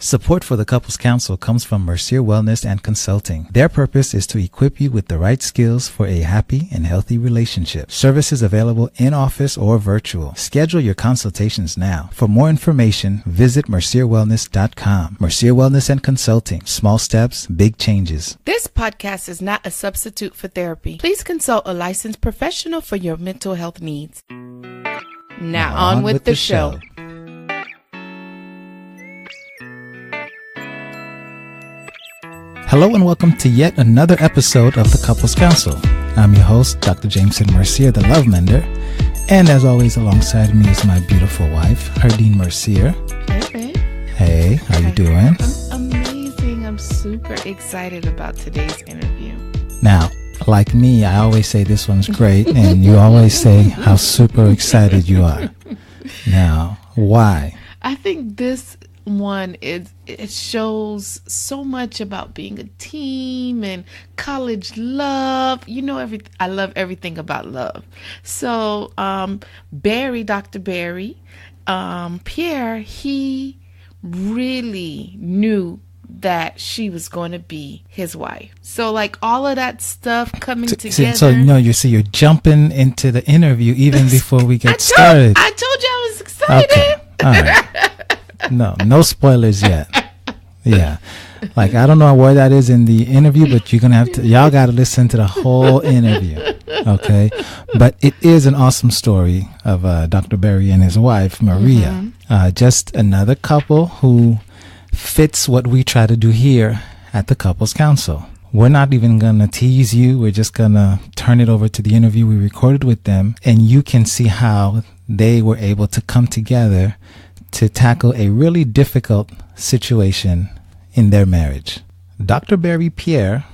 Support for the Couples Council comes from Mercier Wellness and Consulting. Their purpose is to equip you with the right skills for a happy and healthy relationship. Services available in office or virtual. Schedule your consultations now. For more information, visit mercierwellness.com. Mercier Wellness and Consulting. Small steps, big changes. This podcast is not a substitute for therapy. Please consult a licensed professional for your mental health needs. Now on with the show. Hello and welcome to yet another episode of the Couples Council. I'm your host, Dr. Jameson Mercier, the Love Mender. And as always, alongside me is my beautiful wife, Herdyne Mercier. Hey, babe. Hey, how you doing? I'm amazing. I'm super excited about today's interview. Now, like me, I always say this one's great, and you always say how super excited you are. Now, why? I think this one it shows so much about being a team and college love. You know, I love everything about love. So Dr. Barry, Pierre, he really knew that she was going to be his wife. So like all of that stuff coming together. So you're jumping into the interview even before we get started. I told you I was excited. Okay. All right. No spoilers yet. Yeah. Like, I don't know where that is in the interview, but y'all got to listen to the whole interview. Okay. But it is an awesome story of Dr. Barry and his wife, Maria. Mm-hmm. Just another couple who fits what we try to do here at the Couples Council. We're not even going to tease you. We're just going to turn it over to the interview we recorded with them, and you can see how they were able to come together to tackle a really difficult situation in their marriage. Dr. Barry Pierre,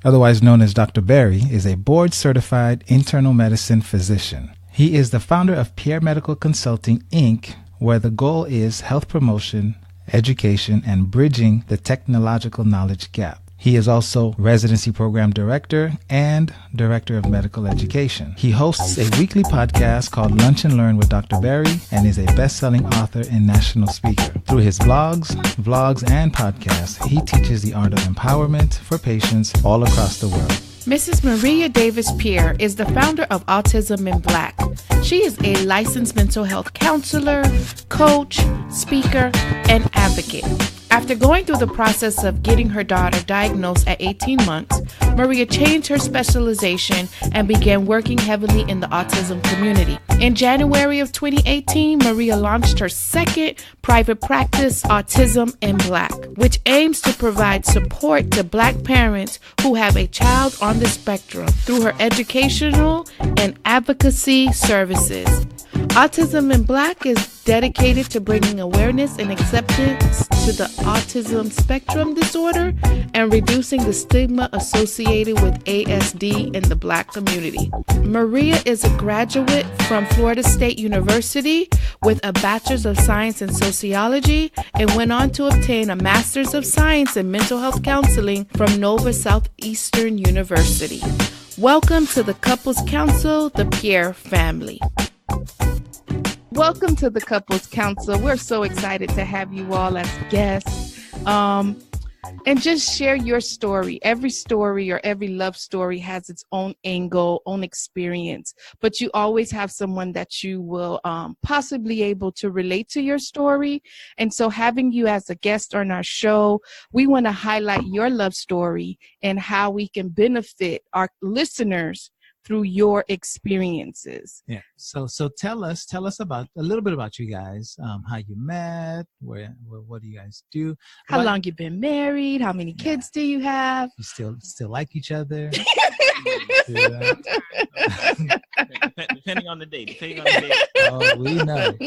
otherwise known as Dr. Barry, is a board-certified internal medicine physician. He is the founder of Pierre Medical Consulting, Inc., where the goal is health promotion, education, and bridging the technological knowledge gap. He is also residency program director and director of medical education. He hosts a weekly podcast called Lunch and Learn with Dr. Barry and is a best-selling author and national speaker. Through his blogs, vlogs, and podcasts, he teaches the art of empowerment for patients all across the world. Mrs. Maria Davis Pierre is the founder of Autism in Black. She is a licensed mental health counselor, coach, speaker, and advocate. After going through the process of getting her daughter diagnosed at 18 months, Maria changed her specialization and began working heavily in the autism community. In January of 2018, Maria launched her second private practice, Autism in Black, which aims to provide support to Black parents who have a child on the spectrum through her educational and advocacy services. Autism in Black is dedicated to bringing awareness and acceptance to the autism spectrum disorder and reducing the stigma associated with ASD in the Black community. Maria is a graduate from Florida State University with a Bachelor's of Science in Sociology and went on to obtain a Master's of Science in Mental Health Counseling from Nova Southeastern University. Welcome to the Couples Council, the Pierre family. Welcome to the Couples Council. We're so excited to have you all as guests and just share your story. Every story or every love story has its own angle, own experience, but you always have someone that you will possibly able to relate to your story. And so having you as a guest on our show, we want to highlight your love story and how we can benefit our listeners through your experiences. Yeah. So tell us about a little bit about you guys. How you met? What do you guys do? How long you been married? How many kids do you have? You still like each other? Depending on the day. Oh, we know.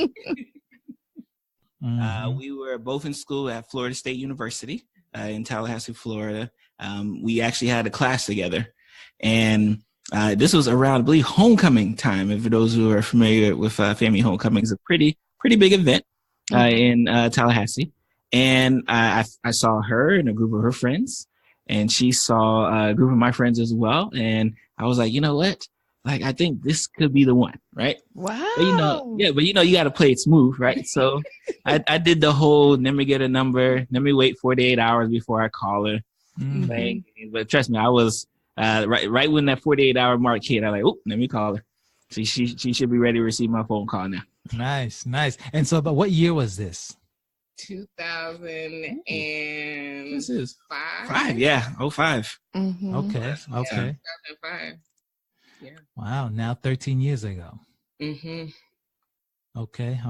We were both in school at Florida State University in Tallahassee, Florida. We actually had a class together, and this was around, I believe, homecoming time. And for those who are familiar with family homecoming, it's a pretty big event in Tallahassee. And I saw her and a group of her friends, and she saw a group of my friends as well. And I was like, you know what? like, I think this could be the one, right? Wow. But you got to play it smooth, right? So I did the whole, let me get a number, let me wait 48 hours before I call her. Thing. But trust me, I was right when that 48-hour mark hit, I was like, oh, let me call her. So she should be ready to receive my phone call now. Nice. And so, but what year was this? 2005. This is 5, yeah, 05. Mm-hmm. Okay. 2005. Yeah. Wow. Now 13 years ago. Mm-hmm. Okay.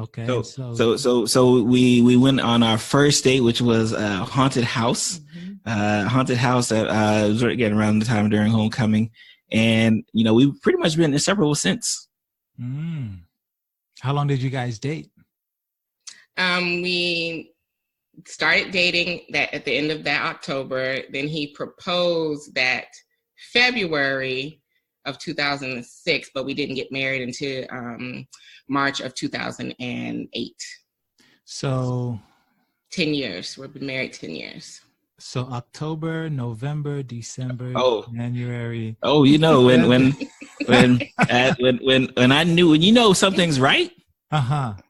So we went on our first date, which was a haunted house. Haunted house that was again around the time during homecoming, and we've pretty much been inseparable since. How long did you guys date? We started dating that at the end of that October. Then he proposed that February of 2006, but we didn't get married until March of 2008. So 10 years. We've been married 10 years. So October, November, December, January. Oh, when I knew, when something's right.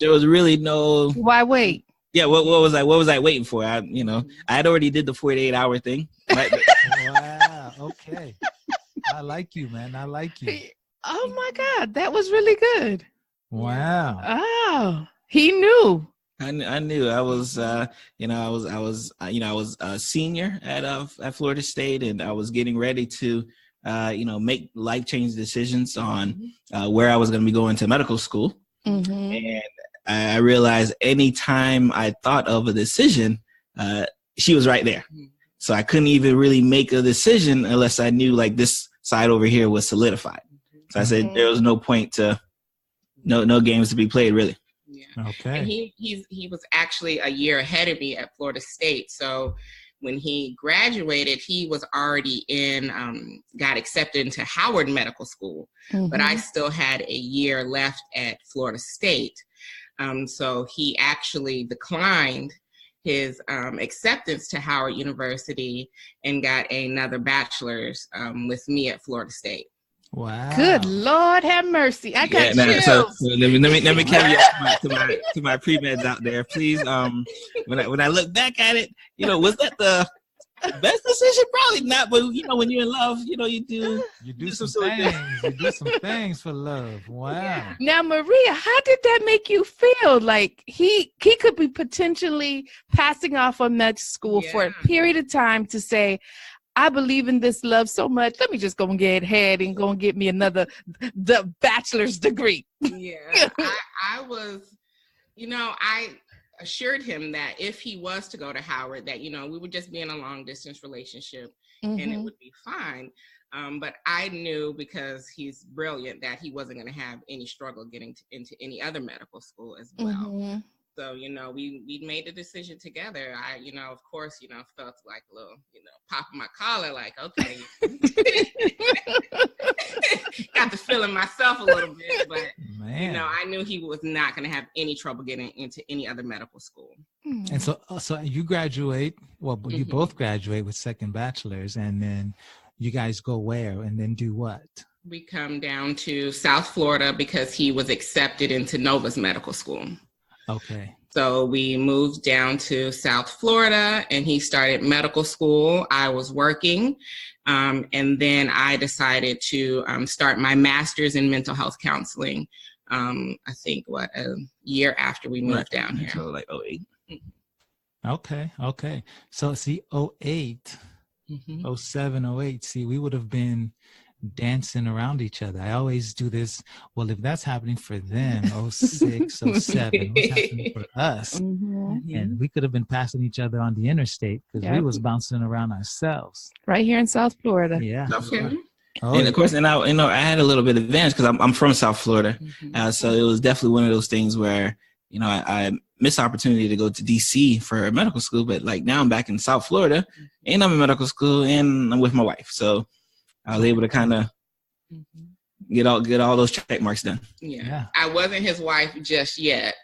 There was really no. Why wait? Yeah, what was I waiting for? I had already did the 48-hour thing. Right? Wow. Okay. I like you, man. I like you. Oh my God, that was really good. Wow. Oh, he knew. I knew. I was I was a senior at Florida State, and I was getting ready to make life-changing decisions on where I was going to be going to medical school. And I realized anytime I thought of a decision, she was right there. So I couldn't even really make a decision unless I knew like this side over here was solidified. So I said there was no point to no games to be played, really. Yeah. Okay. And he was actually a year ahead of me at Florida State. So when he graduated, he was already got accepted into Howard Medical School, but I still had a year left at Florida State. So he actually declined his acceptance to Howard University and got another bachelor's with me at Florida State. Wow. Good Lord have mercy. I got chills. So let me carry to my pre-meds out there, please. When I look back at it, was that the best decision? Probably not, but when you're in love, you do some things. You do some things for love. Wow. Yeah. Now, Maria, how did that make you feel? Like he could be potentially passing off on med school for a period of time to say, I believe in this love so much. Let me just go and get ahead and go and get me the bachelor's degree. Yeah, I was, I assured him that if he was to go to Howard, that, we would just be in a long distance relationship and it would be fine. But I knew, because he's brilliant, that he wasn't going to have any struggle getting into any other medical school as well. So, we made the decision together. I, of course, felt like a little, pop in my collar, like, okay. Got the feeling myself a little bit, but, I knew he was not going to have any trouble getting into any other medical school. And so you graduate, you both graduate with second bachelors, and then you guys go where and then do what? We come down to South Florida because he was accepted into Nova's medical school. Okay. So we moved down to South Florida and he started medical school. I was working. And then I decided to start my master's in mental health counseling. I think a year after we moved down here. So like 08. Okay. So see, 08, 07, 08, see, we would have been dancing around each other. I always do this. Well, if that's happening for them, 06, 07, what's happening for us? And we could have been passing each other on the interstate because we was bouncing around ourselves. Right here in South Florida. Yeah. And of course, I had a little bit of advantage because I'm from South Florida. So it was definitely one of those things where, I missed the opportunity to go to DC for medical school, but like now I'm back in South Florida and I'm in medical school and I'm with my wife. So I was able to kind of get all those check marks done. Yeah. I wasn't his wife just yet.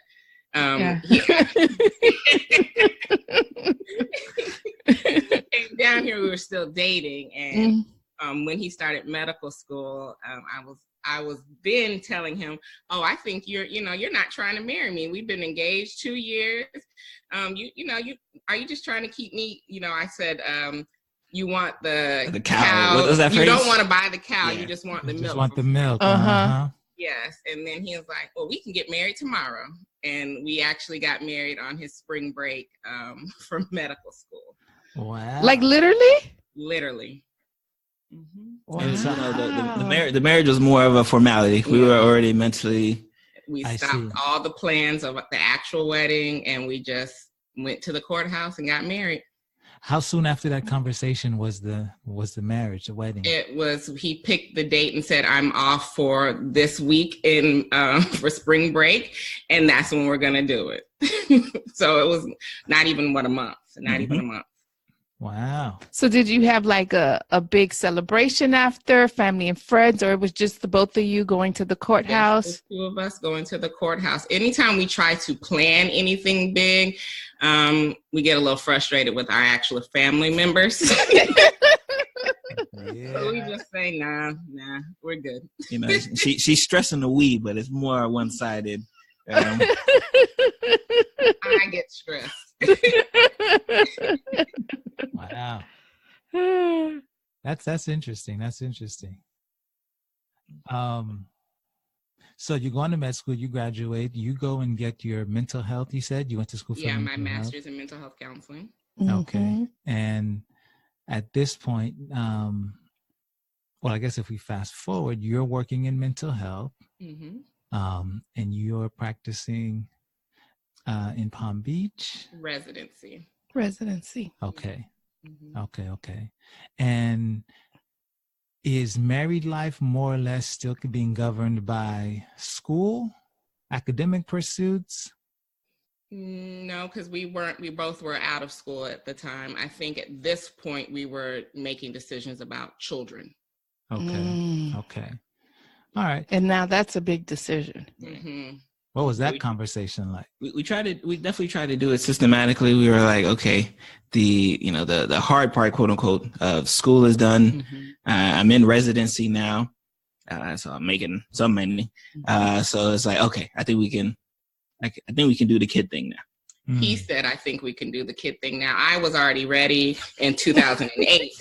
And down here we were still dating, and when he started medical school, I was I was then telling him, oh, I think you're not trying to marry me. We've been engaged 2 years. Are you just trying to keep me? I said, you want the cow. What was that phrase? You don't want to buy the cow. Yeah. You just want the milk. Just want the milk. Yes. And then he was like, well, we can get married tomorrow. And we actually got married on his spring break from medical school. Wow. Like literally? Literally. Mm-hmm. Wow. And so, the marriage was more of a formality. We were already mentally. We stopped all the plans of the actual wedding, and we just went to the courthouse and got married. How soon after that conversation was the marriage, the wedding? It was, he picked the date and said, I'm off for this week for spring break, and that's when we're going to do it. So it was not even a month. Even a month. Wow. So did you have like a big celebration after, family and friends, or it was just the both of you going to the courthouse? Yes, the two of us going to the courthouse. Anytime we try to plan anything big, we get a little frustrated with our actual family members. So we just say, nah, we're good. She's stressing the we, but it's more one-sided. I get stressed. Wow. That's interesting. That's interesting. So you go on to med school, you graduate, you go and get your mental health, you said? You went to school for my master's in mental health counseling. Okay. Mm-hmm. And at this point, I guess if we fast forward, you're working in mental health, and you're practicing in Palm Beach? Residency. Okay. Mm-hmm. Okay. And is married life more or less still being governed by school, academic pursuits? No, because we both were out of school at the time. I think at this point we were making decisions about children. Okay. All right. And now that's a big decision. Mm-hmm. What was that conversation like? We definitely tried to do it systematically. We were like, okay, the hard part, quote unquote, of school is done. Mm-hmm. I'm in residency now. So I'm making some money. So it's like, okay, I think we can do the kid thing now. He said, I think we can do the kid thing now. I was already ready in 2008.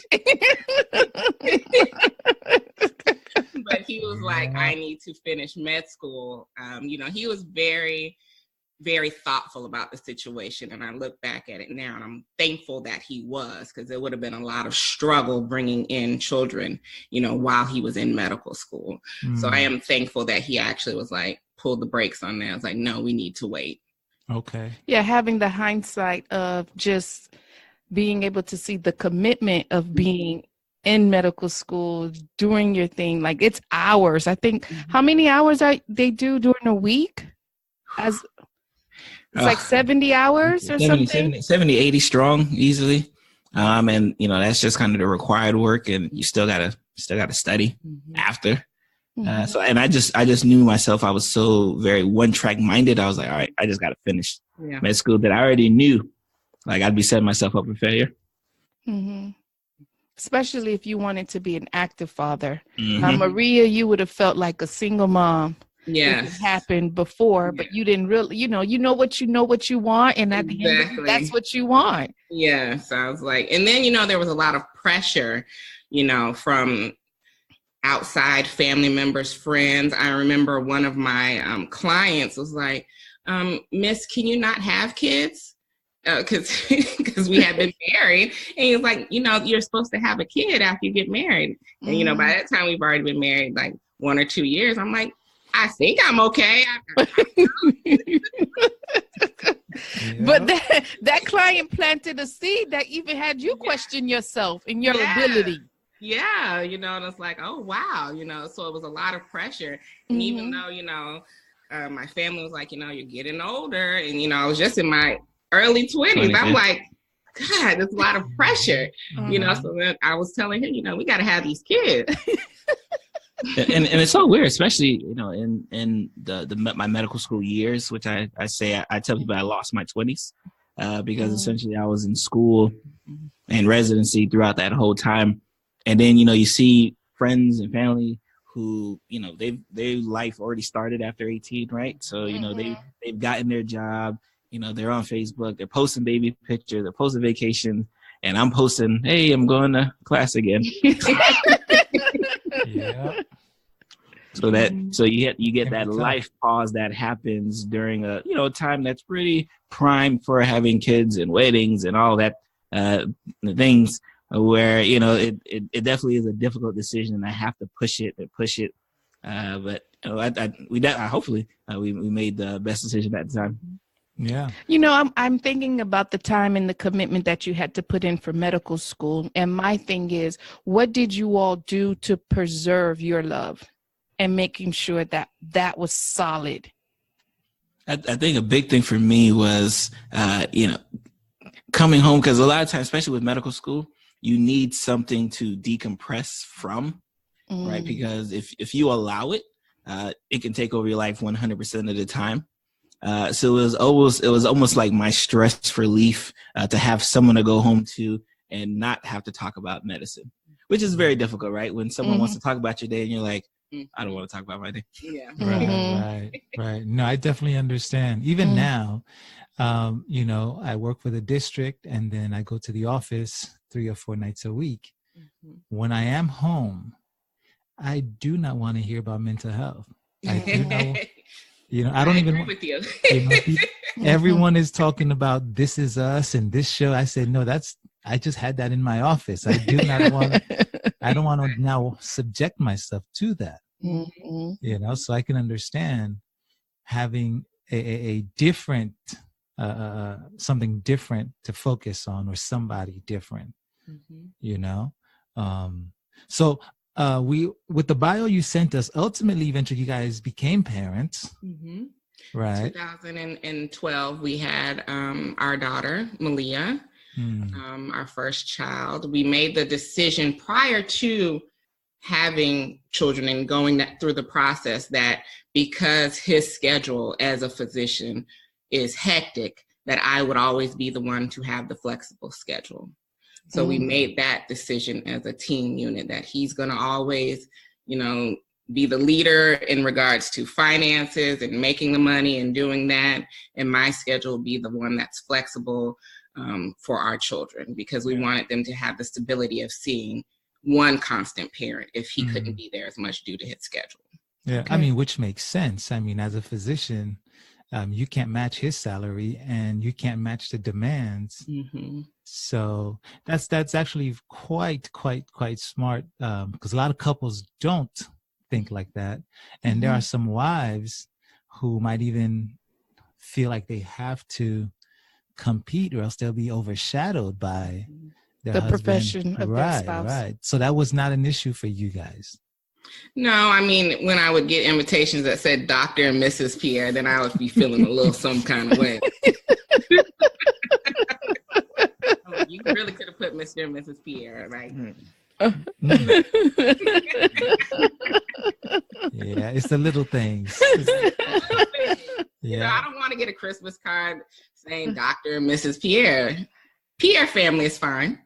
But he was like, I need to finish med school. He was very, very thoughtful about the situation. And I look back at it now and I'm thankful that he was, because there would have been a lot of struggle bringing in children, while he was in medical school. So I am thankful that he actually was like, pulled the brakes on that. I was like, no, we need to wait. Okay. Yeah, having the hindsight of just being able to see the commitment of being in medical school, doing your thing, like it's hours. I think how many hours they do during a week? It's like 70 hours or 70, 80 strong easily. And that's just kind of the required work, and you still gotta study after. So, and I just knew myself. I was so very one track minded. I was like, all right, I just got to finish med school that I already knew. Like I'd be setting myself up for failure. Mm-hmm. Especially if you wanted to be an active father. Maria, you would have felt like a single mom. Yeah, it happened before, but you didn't really, you know what you want, and at the end, that's what you want. Yeah, so I was like, and then there was a lot of pressure, from outside family members, friends. I remember one of my clients was like, Miss, can you not have kids? Because we had been married, and he was like, you're supposed to have a kid after you get married. And, by that time we've already been married like 1 or 2 years. I'm like, I think I'm okay. But that client planted a seed that even had you question yourself and your ability. Yeah, and it's like, oh, wow, so it was a lot of pressure. And even though, my family was like, you're getting older, and, I was just in my early 20s. I'm like, God, there's a lot of pressure, so then I was telling him, we got to have these kids. and it's so weird, especially, in my medical school years, which I tell people I lost my 20s because essentially I was in school and residency throughout that whole time. And then, you see friends and family who, you know, their life already started after 18, right? So, you know, they've gotten their job, you know, they're on Facebook, they're posting baby pictures, they're posting vacation, and I'm posting, hey, I'm going to class again. Yeah. So you get that life pause that happens during a, you know, time that's pretty prime for having kids and weddings and all that things, where, you know, it definitely is a difficult decision, and I have to push it. But you know, hopefully we made the best decision at the time. Yeah. You know, I'm thinking about the time and the commitment that you had to put in for medical school. And my thing is, what did you all do to preserve your love and making sure that that was solid? I think a big thing for me was, you know, coming home, because a lot of times, especially with medical school, you need something to decompress from, right? Because if you allow it, it can take over your life 100% of the time. So it was almost like my stress relief to have someone to go home to and not have to talk about medicine, which is very difficult, right? When someone wants to talk about your day and you're like, I don't want to talk about my day. Yeah. Right. No, I definitely understand. Even now, you know, I work for the district, and then I go to the office 3 or 4 nights a week. When I am home, I do not want to hear about mental health. I do know. You know, I don't even agree with you. Everyone is talking about This Is Us and this show. I said, no, I just had that in my office. I don't want to now subject myself to that. You know, so I can understand having a different, something different to focus on, or somebody different, you know? So with the bio you sent us, ultimately, eventually you guys became parents, right? 2012, we had our daughter, Malia, our first child. We made the decision prior to having children and going through the process that because his schedule as a physician is hectic, that I would always be the one to have the flexible schedule. So we made that decision as a team unit, that he's going to always, you know, be the leader in regards to finances and making the money and doing that. And my schedule will be the one that's flexible for our children, because we wanted them to have the stability of seeing one constant parent if he couldn't be there as much due to his schedule. Yeah. Okay. I mean, which makes sense. I mean, as a physician, you can't match his salary and you can't match the demands. So that's actually quite smart, because a lot of couples don't think like that. And there are some wives who might even feel like they have to compete, or else they'll be overshadowed by their husband. Profession of their spouse. Right. So that was not an issue for you guys. No, I mean, when I would get invitations that said Dr. and Mrs. Pierre, then I would be feeling a little some kind of way. You really could have put Mr. and Mrs. Pierre, right? Yeah, it's the little things. You know, I don't want to get a Christmas card saying Dr. and Mrs. Pierre. Pierre family is fine.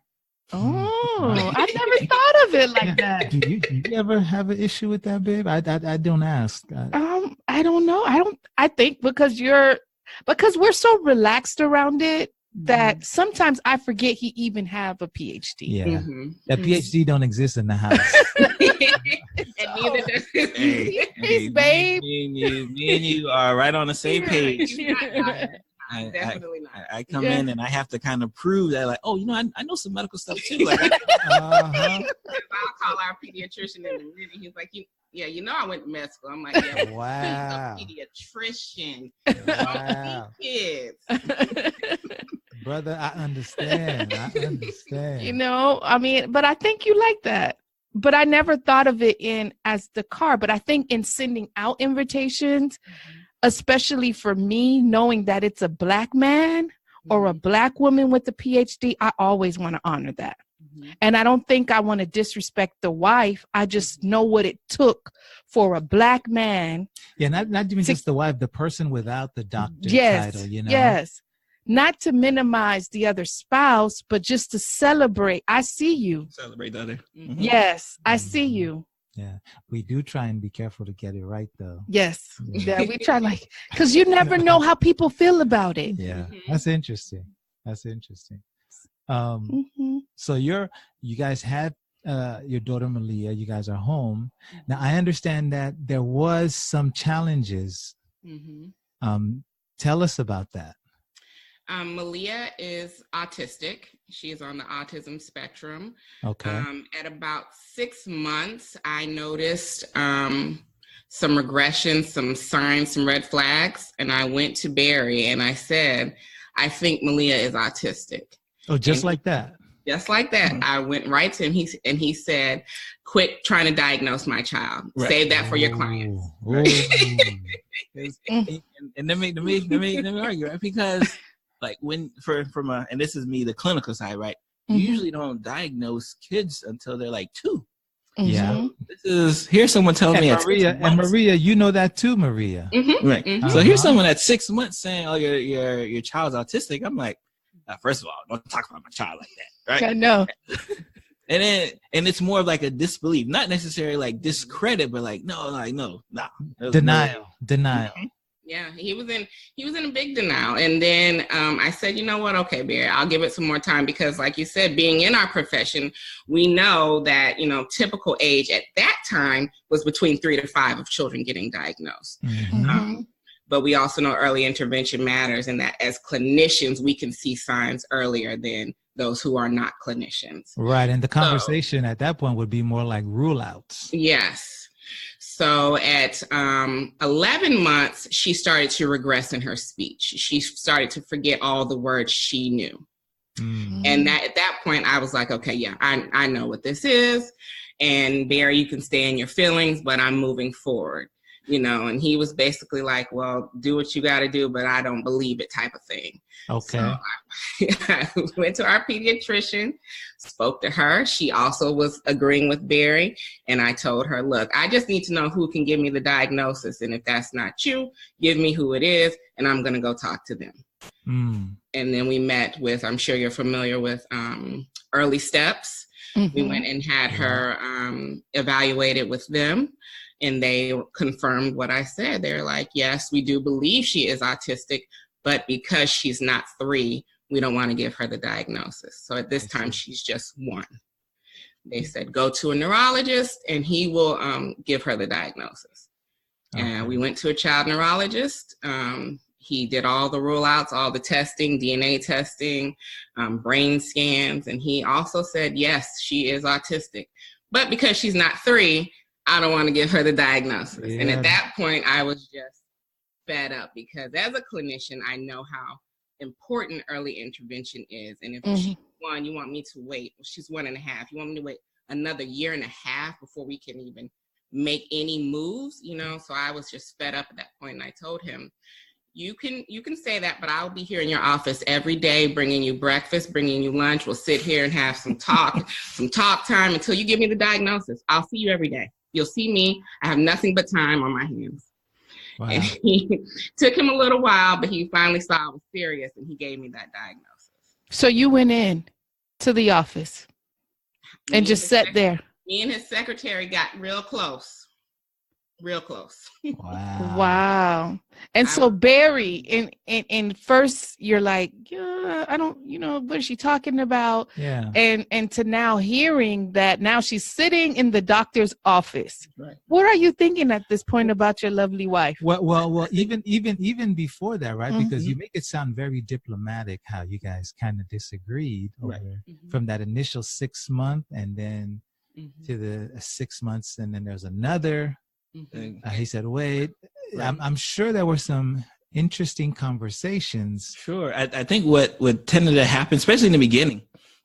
Oh, I never thought of it like that. Do you ever have an issue with that, babe? I don't ask. I don't know. I think because we're so relaxed around it that sometimes I forget he even have a PhD. Yeah. That PhD don't exist in the house. And neither does his babe. Me and you are right on the same page. Definitely not. I come in and I have to kind of prove that, like, oh, you know, I know some medical stuff too. Like, I'll call our pediatrician in a minute. He's like, you know, I went to med school. I'm like, yeah, wow. He's a pediatrician. Wow. Kids. Brother, I understand. You know, I mean, but I think you like that. But I never thought of it as the car. But I think in sending out invitations, especially for me, knowing that it's a Black man or a Black woman with a PhD, I always want to honor that. And I don't think I want to disrespect the wife. I just know what it took for a Black man. Yeah, not even just the wife, the person without the doctor title, you know? Yes. Not to minimize the other spouse, but just to celebrate. I see you. Celebrate the other. Yes, I see you. Yeah. We do try and be careful to get it right, though. Yes. Yeah, we try because you never know how people feel about it. Yeah. That's interesting. So you guys had your daughter Malia. You guys are home now. I understand that there was some challenges. Tell us about that. Malia is autistic. She is on the autism spectrum. Okay. At about 6 months, I noticed some regression, some signs, some red flags, and I went to Barry and I said, I think Malia is autistic. Oh, just like that? Just like that. I went right to him he said, quit trying to diagnose my child. Right. Save that for your clients. Right? And let me argue, right? Because like and this is me, the clinical side, right? You usually don't diagnose kids until they're like 2. Yeah. Here's someone telling me Maria, you know that too, Maria. Right. So here's someone at 6 months saying, "Oh, your child's autistic." I'm like, first of all, don't talk about my child like that, right? I know. And it's more of like a disbelief, not necessarily like discredit, but like no. Denial. Yeah, he was in a big denial. And then I said, you know what? Okay, Barry, I'll give it some more time because like you said, being in our profession, we know that, typical age at that time was between 3 to 5 of children getting diagnosed. But we also know early intervention matters and that as clinicians, we can see signs earlier than those who are not clinicians. Right. And the conversation at that point would be more like rule outs. Yes. So at 11 months, she started to regress in her speech. She started to forget all the words she knew. And at that point, I was like, okay, yeah, I know what this is. And Barry, you can stay in your feelings, but I'm moving forward. And he was basically like, well, do what you got to do, but I don't believe it type of thing. Okay. So I went to our pediatrician, spoke to her. She also was agreeing with Barry. And I told her, look, I just need to know who can give me the diagnosis. And if that's not you, give me who it is. And I'm going to go talk to them. And then we met with, I'm sure you're familiar with Early Steps. We went and had her evaluated with them. And they confirmed what I said. They're like, yes, we do believe she is autistic, but because she's not 3, we don't want to give her the diagnosis. So at this time, she's just 1. They said, go to a neurologist and he will give her the diagnosis. And we went to a child neurologist. He did all the rule outs, all the testing, DNA testing, brain scans. And he also said, yes, she is autistic. But because she's not 3, I don't want to give her the diagnosis. Yeah. And at that point, I was just fed up because as a clinician, I know how important early intervention is. And if she's 1, you want me to wait. Well, she's 1.5. You want me to wait another 1.5 years before we can even make any moves, So I was just fed up at that point. And I told him, you can say that, but I'll be here in your office every day, bringing you breakfast, bringing you lunch. We'll sit here and have some talk time until you give me the diagnosis. I'll see you every day. You'll see me. I have nothing but time on my hands. Wow. And he took him a little while, but he finally saw I was serious and he gave me that diagnosis. So you went in to the office and just sat there. Me and his secretary got real close. Wow. And so Barry, in first you're like, yeah, I don't, what is she talking about? Yeah. And to now hearing that now she's sitting in the doctor's office. Right. What are you thinking at this point about your lovely wife? Well, even before that, right? Because you make it sound very diplomatic how you guys kind of disagreed from that initial 6 month and then to the 6 months and then there's another. He said, wait, I'm sure there were some interesting conversations. Sure. I think what tended to happen, especially in the beginning,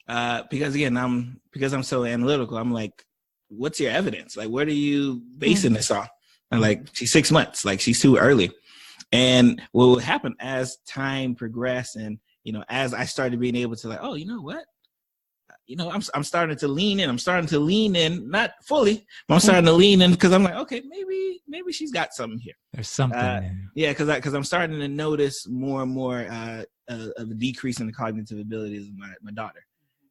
because again, I'm so analytical, I'm like, what's your evidence? Like, what are you basing this on? And like, she's 6 months, like she's too early. And what would happen as time progressed and, as I started being able to like, oh, you know what? I'm starting to lean in, not fully, but I'm starting to lean in because I'm like, okay, maybe she's got something here. There's something there. Yeah, because I'm starting to notice more and more of a decrease in the cognitive abilities of my daughter.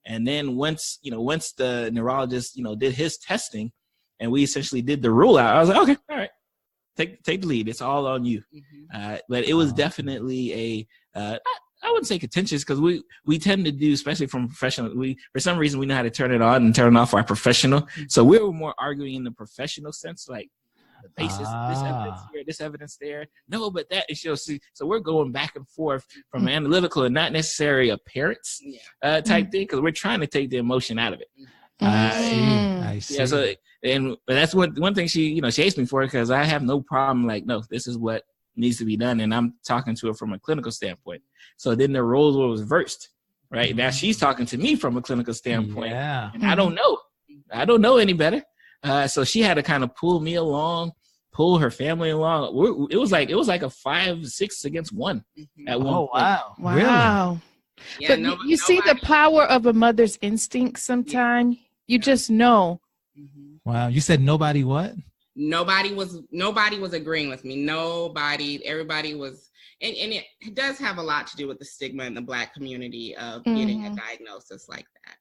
And then once the neurologist, did his testing, and we essentially did the rule out. I was like, okay, all right, take the lead. It's all on you. But it was definitely I wouldn't say contentious, because we tend to do, especially from professional, for some reason we know how to turn it on and turn off our professional. So we were more arguing in the professional sense, like the basis, this evidence here, this evidence there. No, but that is see. So we're going back and forth from analytical and not necessarily a parents type thing, because we're trying to take the emotion out of it. I see. Yeah. So but that's one thing she hates me for, because I have no problem. Like, no, this is what needs to be done, and I'm talking to her from a clinical standpoint. So then the roles were reversed, right? Now she's talking to me from a clinical standpoint, and I don't know any better. So she had to kind of pull me along, pull her family along. It was like a 5-6 against 1 at one point. Wow! Wow! Yeah, but you see the power of a mother's instinct. Sometimes you just know. Wow! You said nobody what? Nobody was agreeing with me. Everybody was, and it does have a lot to do with the stigma in the Black community of getting a diagnosis like that,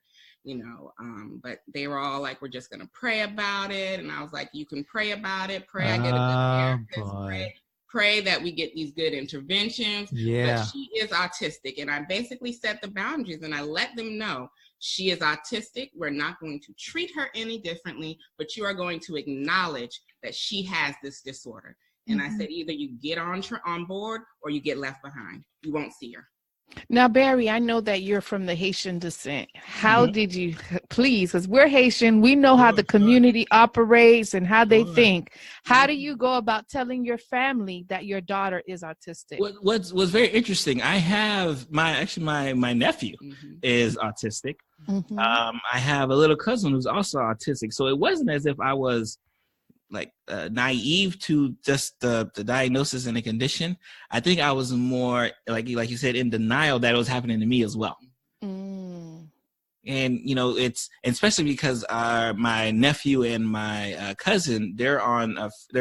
but they were all like, we're just going to pray about it. And I was like, you can pray about it. Pray I get a good therapist. Pray that we get these good interventions. Yeah. But she is autistic. And I basically set the boundaries, and I let them know she is autistic. We're not going to treat her any differently, but you are going to acknowledge that she has this disorder. And I said, either you get on board or you get left behind. You won't see her. Now, Barry, I know that you're from the Haitian descent. How did you, please, because we're Haitian, we know how the community operates and how they think. How do you go about telling your family that your daughter is autistic? What's very interesting, I have my nephew is autistic. I have a little cousin who's also autistic. So it wasn't as if I was like naive to just the diagnosis and the condition. I think I was more like you said, in denial that it was happening to me as well. And it's especially because my nephew and my cousin, they're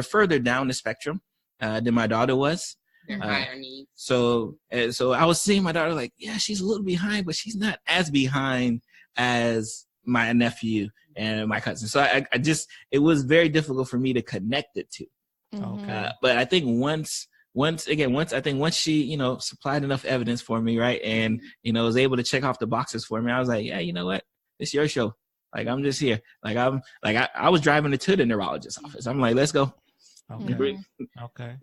further down the spectrum than my daughter was. They're higher needs. So I was seeing my daughter like, yeah, she's a little behind, but she's not as behind as my nephew and my cousin. So I just, it was very difficult for me to connect it to. But I think once she, supplied enough evidence for me, right, and was able to check off the boxes for me, I was like, yeah, you know what, it's your show. Like, I'm just here. Like, I was driving her to the neurologist's office. I'm like, let's go. Okay. Okay.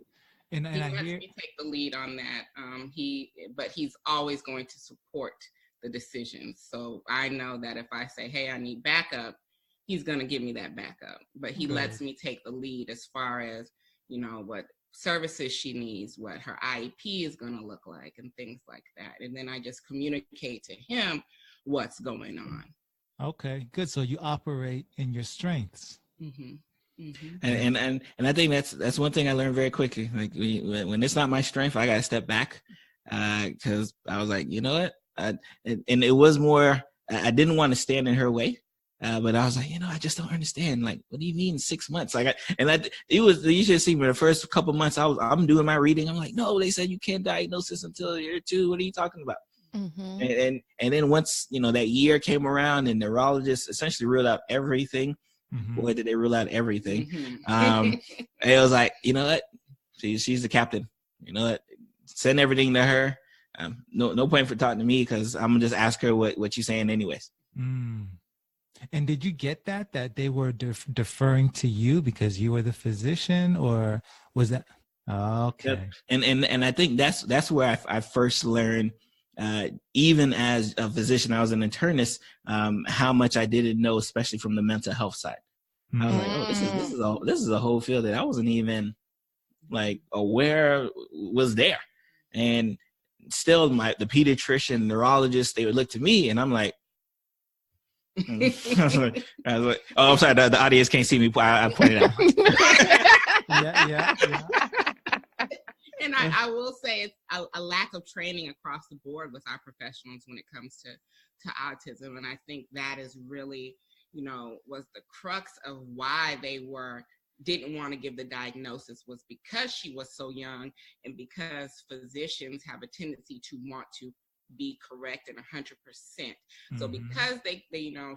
And he I lets hear me take the lead on that. But he's always going to support the decisions. So I know that if I say, hey, I need backup, he's going to give me that backup. But he lets me take the lead as far as, what services she needs, what her IEP is going to look like, and things like that. And then I just communicate to him what's going on. Okay, good. So you operate in your strengths. And I think that's one thing I learned very quickly. Like, when it's not my strength, I got to step back, because I was like, you know what? And it was more, I didn't want to stand in her way, but I was like, I just don't understand. Like, what do you mean 6 months? Like, you should see me the first couple months. I'm doing my reading. I'm like, no, they said you can't diagnose this until year 2. What are you talking about? And then once that year came around, and neurologists essentially ruled out everything. Boy, did they rule out everything. It was like, you know what? She's the captain. You know what? Send everything to her. No point for talking to me, because I'm gonna just ask her what you're saying anyways. And did you get that they were deferring to you because you were the physician, or was that okay? Yep. And I think that's where I first learned, even as a physician, I was an internist, how much I didn't know, especially from the mental health side. I was like, oh, this is a whole field that I wasn't even like aware was there. And still, the pediatrician, neurologist, they would look to me, and I'm like, I was like, oh, I'm sorry, the audience can't see me. I pointed out. Yeah. And I will say it's a lack of training across the board with our professionals when it comes to autism. And I think that is really, was the crux of why they didn't want to give the diagnosis, was because she was so young, and because physicians have a tendency to want to be correct and 100%. So because they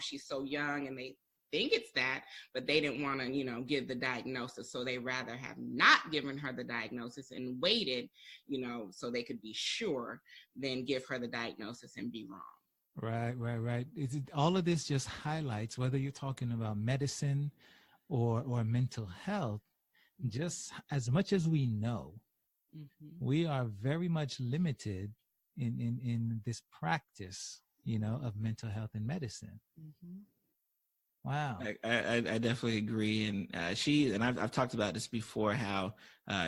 she's so young, and they think it's that, but they didn't want to, give the diagnosis. So they rather have not given her the diagnosis and waited, so they could be sure, than give her the diagnosis and be wrong. Right. All of this just highlights, whether you're talking about medicine or mental health, just as much as we know, we are very much limited in this practice, of mental health and medicine. Wow. I definitely agree. And I've talked about this before, how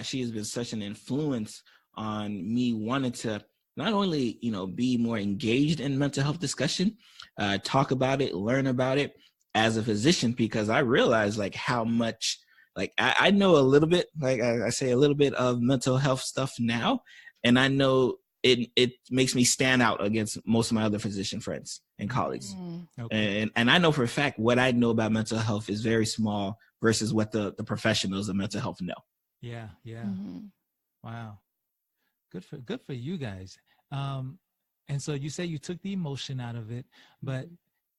she has been such an influence on me wanting to not only, be more engaged in mental health discussion, talk about it, learn about it as a physician, because I realize like how much, like I know a little bit, like I say a little bit of mental health stuff now. And I know it makes me stand out against most of my other physician friends and colleagues. Okay. And I know for a fact what I know about mental health is very small versus what the professionals of mental health know. Yeah. Wow. Good for you guys. And so you say you took the emotion out of it, but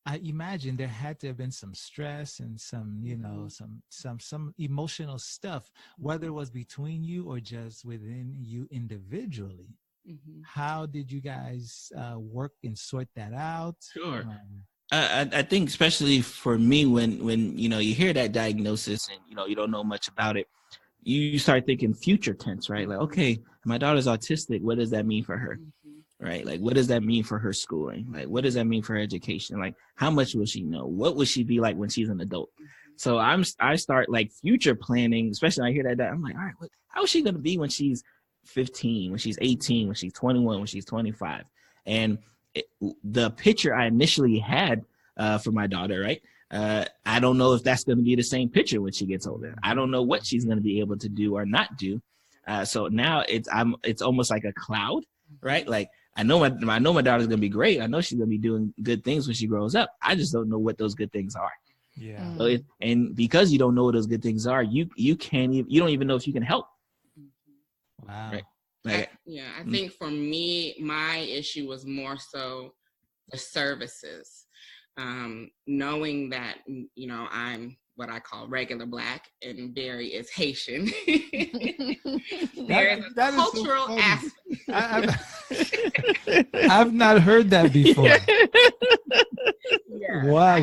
I imagine there had to have been some stress and some, some emotional stuff, whether it was between you or just within you individually. How did you guys work and sort that out? Sure. I think especially for me, when you hear that diagnosis and you don't know much about it, you start thinking future tense, right? Like, okay, my daughter's autistic. What does that mean for her? Right? Like, what does that mean for her schooling? Like, what does that mean for her education? Like, how much will she know? What will she be like when she's an adult? So I start like future planning, especially when I hear that. I'm like, all right, how is she going to be when she's 15, when she's 18, when she's 21, when she's 25? And the picture I initially had for my daughter, right? I don't know if that's going to be the same picture when she gets older. I don't know what she's going to be able to do or not do. So now it's almost like a cloud, right? Like I know my daughter's going to be great. I know she's going to be doing good things when she grows up. I just don't know what those good things are. Yeah. So and because you don't know what those good things are, you don't even know if you can help. Wow. Right. I think for me, my issue was more so the services. Knowing that, I'm what I call regular Black and Barry is Haitian. There is a cultural aspect. I've not heard that before. Yeah. Wow.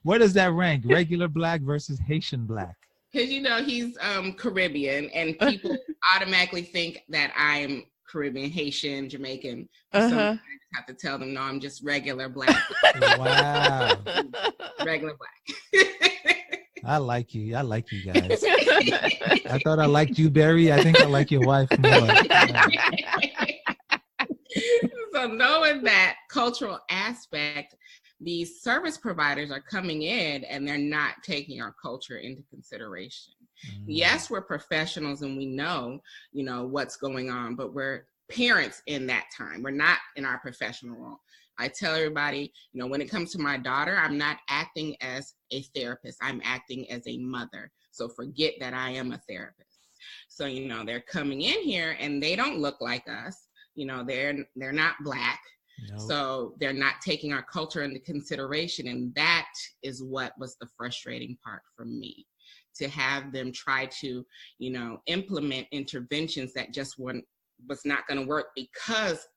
Where does that rank? Regular Black versus Haitian Black? Because, he's Caribbean, and people automatically think that I'm Caribbean, Haitian, Jamaican. So I have to tell them, no, I'm just regular Black. Wow. Regular Black. I like you guys. I thought I liked you, Barry. I think I like your wife more. So knowing that cultural aspect, these service providers are coming in and they're not taking our culture into consideration. Yes, we're professionals and we know, what's going on, but we're parents in that time. We're not in our professional role. I tell everybody, when it comes to my daughter, I'm not acting as a therapist. I'm acting as a mother. So forget that I am a therapist. So, they're coming in here and they don't look like us. They're not Black. Nope. So they're not taking our culture into consideration. And that is what was the frustrating part for me, to have them try to, implement interventions that just was not going to work because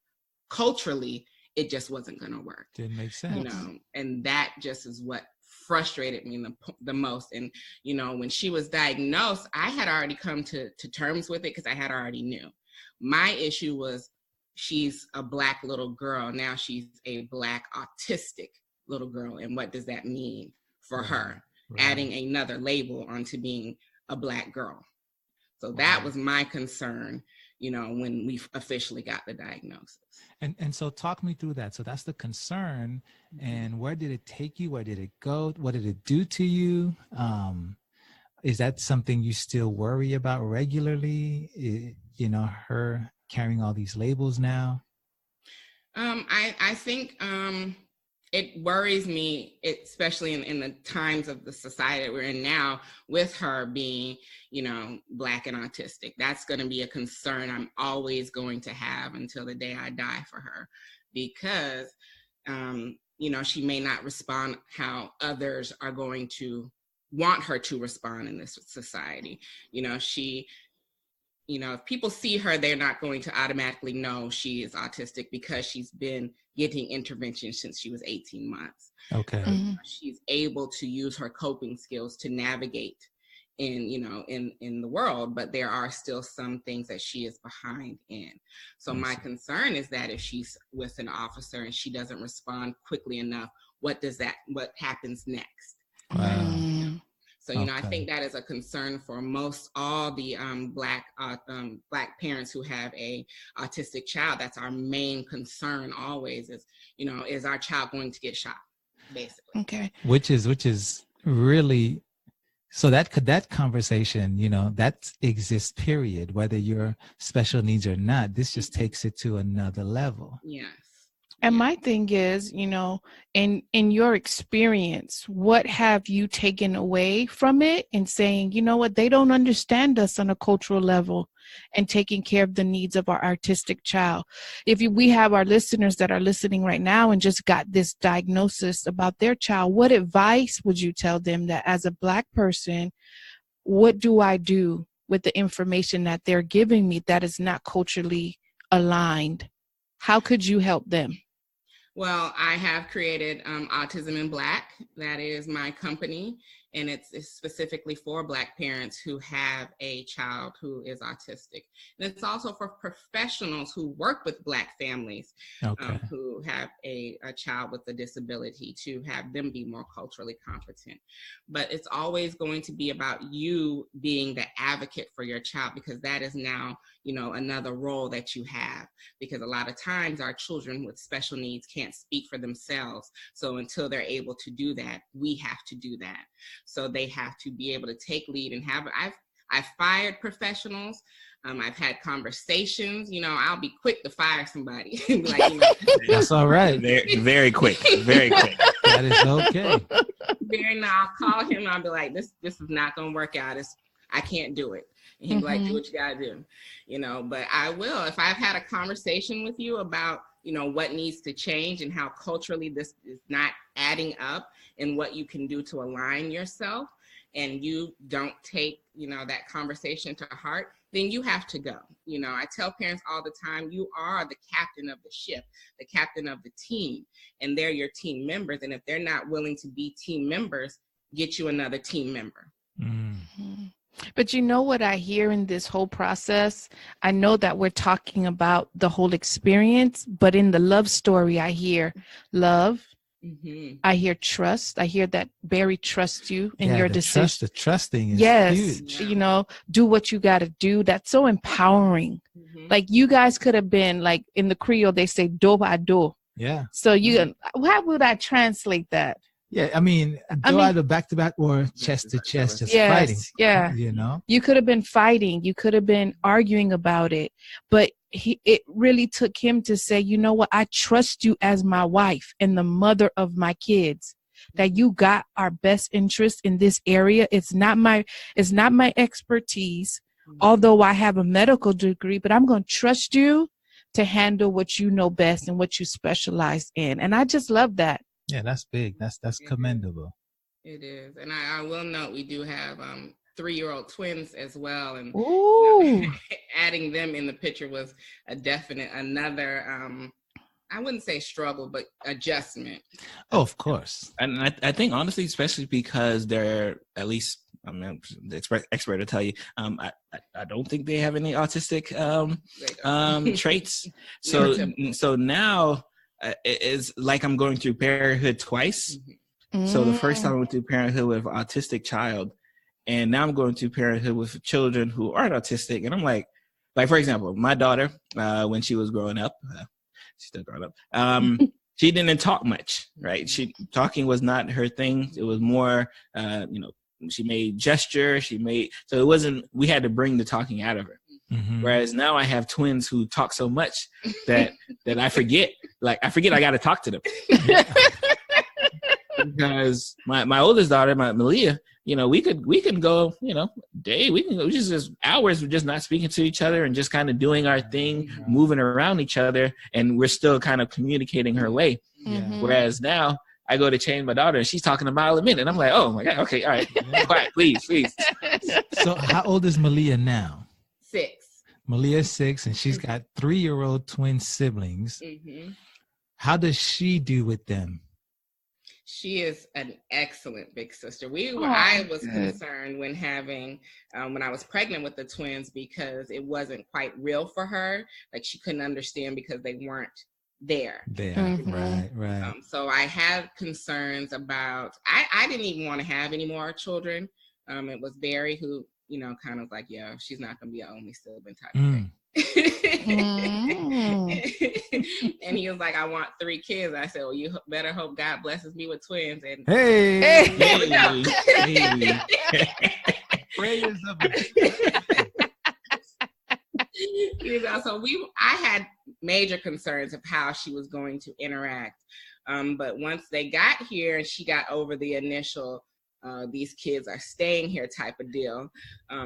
culturally it just wasn't going to work. Didn't make sense. And that just is what frustrated me the most. And, when she was diagnosed, I had already come to terms with it because I had already knew. My issue was she's a Black little girl. Now she's a Black autistic little girl. And what does that mean for her? Right. Adding another label onto being a Black girl. So that was my concern, when we officially got the diagnosis. And so talk me through that. So that's the concern. And where did it take you? Where did it go? What did it do to you? Is that something you still worry about regularly? Her carrying all these labels now? I think it worries me, especially in the times of the society that we're in now, with her being, Black and autistic. That's going to be a concern I'm always going to have until the day I die for her, because she may not respond how others are going to want her to respond in this society. If people see her, they're not going to automatically know she is autistic because she's been getting intervention since she was 18 months. Okay. She's able to use her coping skills to navigate in the world, but there are still some things that she is behind in. So my concern is that if she's with an officer and she doesn't respond quickly enough, what happens next? Wow. So, I think that is a concern for all the Black parents who have a autistic child. That's our main concern always is our child going to get shot, basically. Okay. Which is really, so that conversation, that exists, period, whether you're special needs or not. This just takes it to another level. Yes. And my thing is, in your experience, what have you taken away from it and saying, you know what, they don't understand us on a cultural level, and taking care of the needs of our artistic child? If we have our listeners that are listening right now and just got this diagnosis about their child, what advice would you tell them that as a Black person, what do I do with the information that they're giving me that is not culturally aligned? How could you help them? Well, I have created Autism in Black. That is my company, and it's specifically for Black parents who have a child who is autistic. And it's also for professionals who work with Black families who have a child with a disability, to have them be more culturally competent. But it's always going to be about you being the advocate for your child, because that is now, another role that you have. Because a lot of times our children with special needs can't speak for themselves. So until they're able to do that, we have to do that. So they have to be able to take lead and I've fired professionals. I've had conversations. I'll be quick to fire somebody. That's all right. Very, very quick. Very quick. That is okay. I'll call him. I'll be like, this is not going to work out. I can't do it. And he'll be like, do what you got to do. But I will. If I've had a conversation with you about, what needs to change and how culturally this is not adding up and what you can do to align yourself, and you don't take, that conversation to heart, then you have to go. I tell parents all the time, you are the captain of the ship, the captain of the team, and they're your team members. And if they're not willing to be team members, get you another team member. Mm-hmm. But you know what I hear in this whole process? I know that we're talking about the whole experience, but in the love story, I hear love. Mm-hmm. I hear trust. I hear that Barry trusts you in your decision. The trusting is huge. Do what you got to do. That's so empowering. Mm-hmm. Like, you guys could have been, like, in the Creole, they say do by do. Yeah. So how would I translate that? Yeah, I mean, either back to back or chest to chest, just fighting. Yeah, you could have been fighting, you could have been arguing about it, but it really took him to say, you know what, I trust you as my wife and the mother of my kids. That you got our best interest in this area. It's not my expertise, although I have a medical degree, but I'm going to trust you to handle what you know best and what you specialize in, and I just love that. Yeah, that's big. That's commendable. It is. And I will note, we do have 3-year-old twins as well. And adding them in the picture was a definite another, I wouldn't say struggle, but adjustment. Oh, of course. And I think, honestly, especially because they're, at least, the expert to tell you, I don't think they have any autistic traits. So now, it's like I'm going through parenthood twice. Mm-hmm. So the first time I went through parenthood with an autistic child, and now I'm going through parenthood with children who aren't autistic. And I'm like, for example, my daughter, when she was growing up, she's still growing up, she didn't talk much, right? Talking was not her thing. It was more, she made gesture, so it wasn't, we had to bring the talking out of her. Mm-hmm. Whereas now I have twins who talk so much that I forget. Like, I forget I got to talk to them. Because my oldest daughter, Malia, we could go, day, we can go just hours of just not speaking to each other and just kind of doing our thing, moving around each other, and we're still kind of communicating her way. Mhm. Whereas now I go to change my daughter and she's talking a mile a minute. And I'm like, oh my God, okay, all right, quiet, please. So how old is Malia now? 6. Malia's 6, and she's got 3-year-old twin siblings. Mm-hmm. How does she do with them? She is an excellent big sister. Oh, I was good. concerned when when I was pregnant with the twins because it wasn't quite real for her. Like she couldn't understand because they weren't there. Right. So I had concerns about, I didn't even want to have any more children. It was Barry who, kind of like, yeah, she's not going to be an only sibling type of thing. And he was like, I want 3 kids. I said, well, you better hope God blesses me with twins. And hey. Prayers of so I had major concerns of how she was going to interact. But once they got here and she got over the initial these kids are staying here type of deal.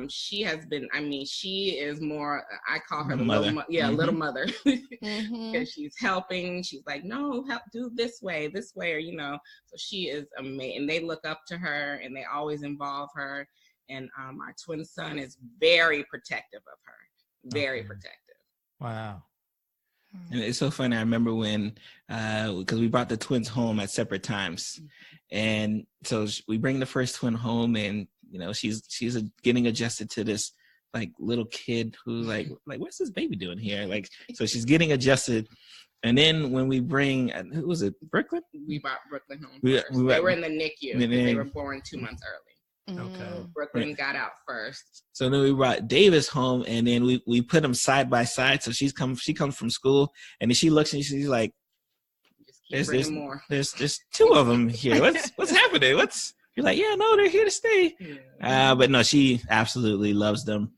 She has been, she is more, I call her the mother. Little mother. Because she's helping. She's like, no, help, do this way, or, so she is amazing. And they look up to her and they always involve her. And our twin son is very protective of her. Very protective. Wow. And it's so funny. I remember when, because we brought the twins home at separate times, and so we bring the first twin home, and she's getting adjusted to this like little kid who's like what's this baby doing here? Like, so she's getting adjusted, and then when we bring, who was it? Brooklyn? We brought Brooklyn home. They were in the NICU. They were born 2 months early. Okay. Brooklyn got out first. So then we brought Davis home, and then we put them side by side. So she comes from school, and then she looks and she's like, "There's more. There's 2 of them here. What's happening? You're like, yeah, no, they're here to stay. Yeah. But no, she absolutely loves them.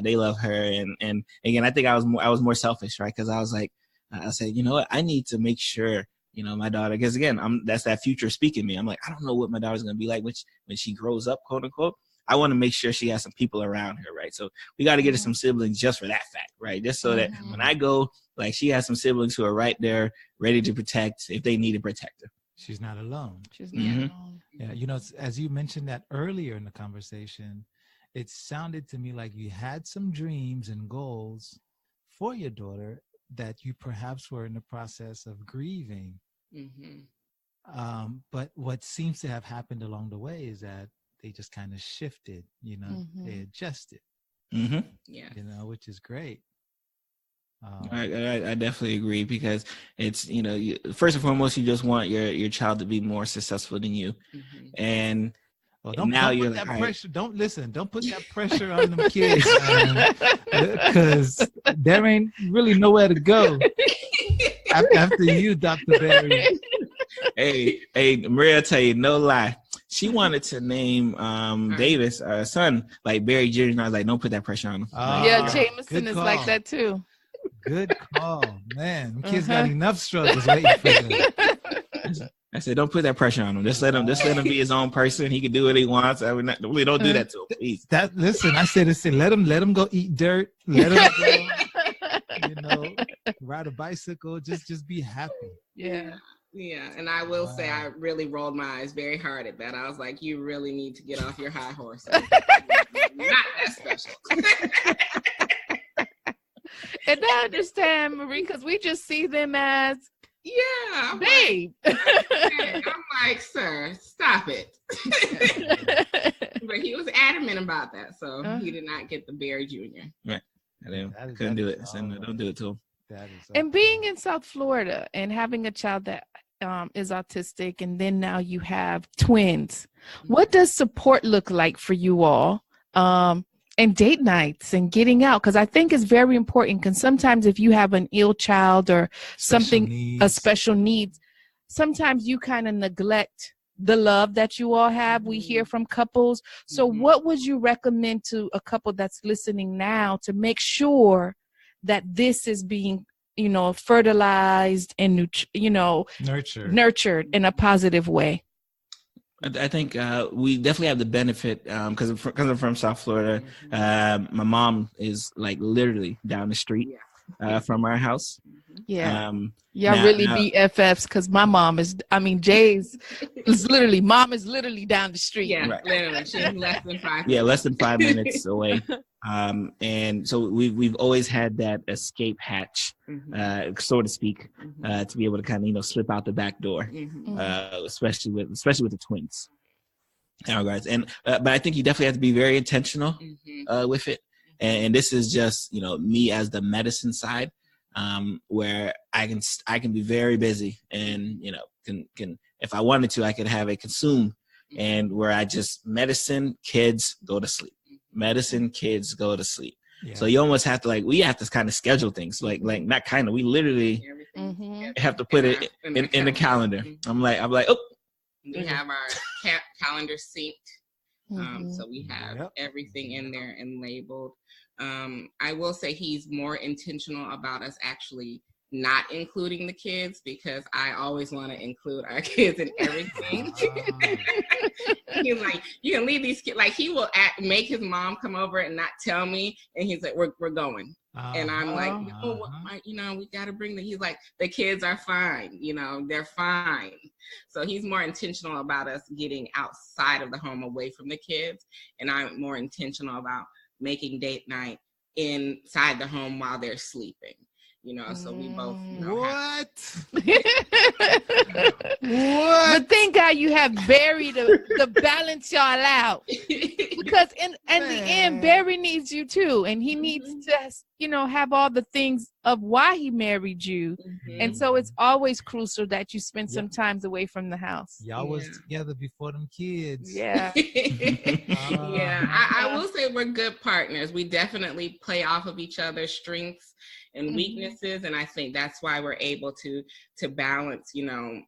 They love her, and again, I think I was more selfish, right? Because I was like, I said, you know what, I need to make sure. My daughter, because again, that's that future speaking me. I'm like, I don't know what my daughter's going to be like when she grows up, quote unquote. I want to make sure she has some people around her, right? So we got to get her some siblings just for that fact, right? Just so that when I go, like, she has some siblings who are right there, ready to protect if they need a protector. She's not alone. She's not alone. Yeah, as you mentioned that earlier in the conversation, it sounded to me like you had some dreams and goals for your daughter that you perhaps were in the process of grieving. But what seems to have happened along the way is that they just kind of shifted, they adjusted, which is great. I definitely agree, because it's, first and foremost, you just want your child to be more successful than you. And don't now put you're that like, pressure. Don't put that pressure on them kids, because there ain't really nowhere to go after you, Dr. Barry. Hey, Maria, tell you no lie. She wanted to name Davis, son, like Barry Jr. And I was like, don't put that pressure on him. Jameson is like that too. Good call, man. Them kids got enough struggles waiting for them. I said, don't put that pressure on him. Just let him be his own person. He can do what he wants. We don't do that to him, please. Listen, I said, let him go eat dirt. Let him go, ride a bicycle. Just be happy. Yeah. And I will say, I really rolled my eyes very hard at that. I was like, you really need to get off your high horse. Not that special. And I understand, Marie, because we just see them as babe. I'm like, sir, stop it. But he was adamant about that, so he did not get the Barry Jr. Right. Couldn't do it. I said, no, don't do it to him. And being in South Florida and having a child that is autistic, and then now you have twins, what does support look like for you all? And date nights and getting out, because I think it's very important, because sometimes if you have an ill child or a special needs, sometimes you kind of neglect the love that you all have. We hear from couples. So what would you recommend to a couple that's listening now to make sure that this is being, fertilized and, nurtured in a positive way? I think we definitely have the benefit, because I'm from South Florida. My mom is like literally down the street. from our house. Yeah. Y'all really BFFs because my mom is, Jay's is literally, mom is literally down the street. Yeah, right. Literally. She's less than 5 minutes. Yeah, less than 5 minutes away. And so we've always had that escape hatch, so to speak, to be able to kind of, slip out the back door, especially with the twins. Guys. And but I think you definitely have to be very intentional with it. And this is just, me as the medicine side, where I can be very busy and, can if I wanted to, I could have it consumed, and where I just medicine, kids, go to sleep. Medicine, kids, go to sleep. Yeah. So you almost have to we have to kind of schedule things like not kind of, we literally have to put it in the calendar. I'm like, oh. We have our calendar synced. So we have everything in there and labeled. I will say he's more intentional about us actually not including the kids, because I always want to include our kids in everything. He's like, you can leave these kids. Like, he will make his mom come over and not tell me, and he's like, we're going. And I'm like, no, we got to bring them. He's like, the kids are fine. They're fine. So he's more intentional about us getting outside of the home, away from the kids. And I'm more intentional about making date night inside the home while they're sleeping. So we both. What? But thank God you have Barry to balance y'all out, because in the end, Barry needs you too, and he needs to, have all the things of why he married you, and so it's always crucial that you spend some time away from the house. Y'all was together before them kids. Yeah. Yeah, I will say we're good partners. We definitely play off of each other's strengths and weaknesses, and I think that's why we're able to balance,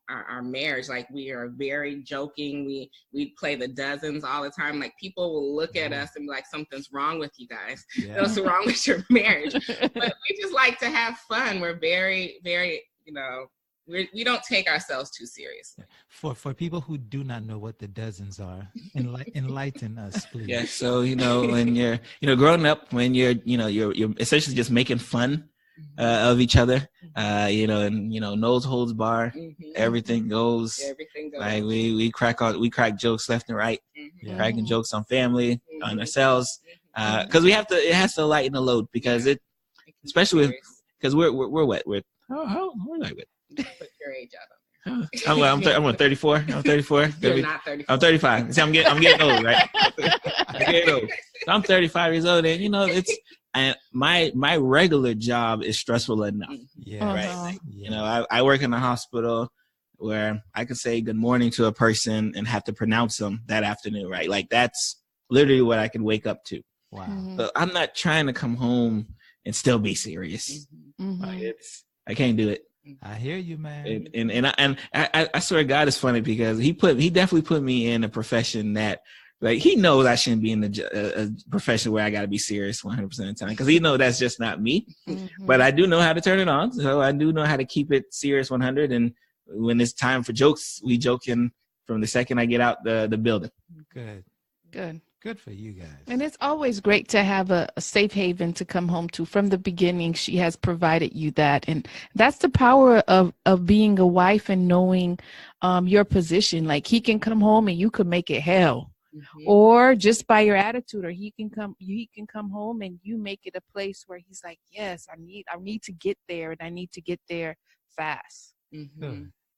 our marriage. Like, we are very joking. We play the dozens all the time. Like, people will look at us and be like, something's wrong with you guys. What's wrong with your marriage? But we just like to have fun. We're very, very, we don't take ourselves too seriously. For people who do not know what the dozens are, enlighten us, please. Yeah. So, when you're, growing up, when you're essentially just making fun of each other, and nose holds bar, everything goes. Like, we crack jokes left and right, cracking jokes on family, on ourselves, because it has to lighten the load, because especially because we're what we're like with. Put your age out. I'm 34. I'm 34. You're not 35. I'm 35. See, I'm getting old, right? I'm getting old. So I'm 35 years old, and and my regular job is stressful enough. Yeah. Right. Like, I work in a hospital where I could say good morning to a person and have to pronounce them that afternoon. Right. Like, that's literally what I can wake up to. Wow. So I'm not trying to come home and still be serious. Like, I can't do it. I hear you, man. And I swear God is funny, because he definitely put me in a profession that, like, he knows I shouldn't be in a profession where I got to be serious 100% of the time, because he knows that's just not me. But I do know how to turn it on, so I do know how to keep it serious 100. And when it's time for jokes, we joking from the second I get out the building. Good for you guys. And it's always great to have a safe haven to come home to. From the beginning, she has provided you that. And that's the power of being a wife and knowing your position. Like, he can come home and you could make it hell. Or just by your attitude, or he can come home and you make it a place where he's like, yes, I need to get there, and I need to get there fast.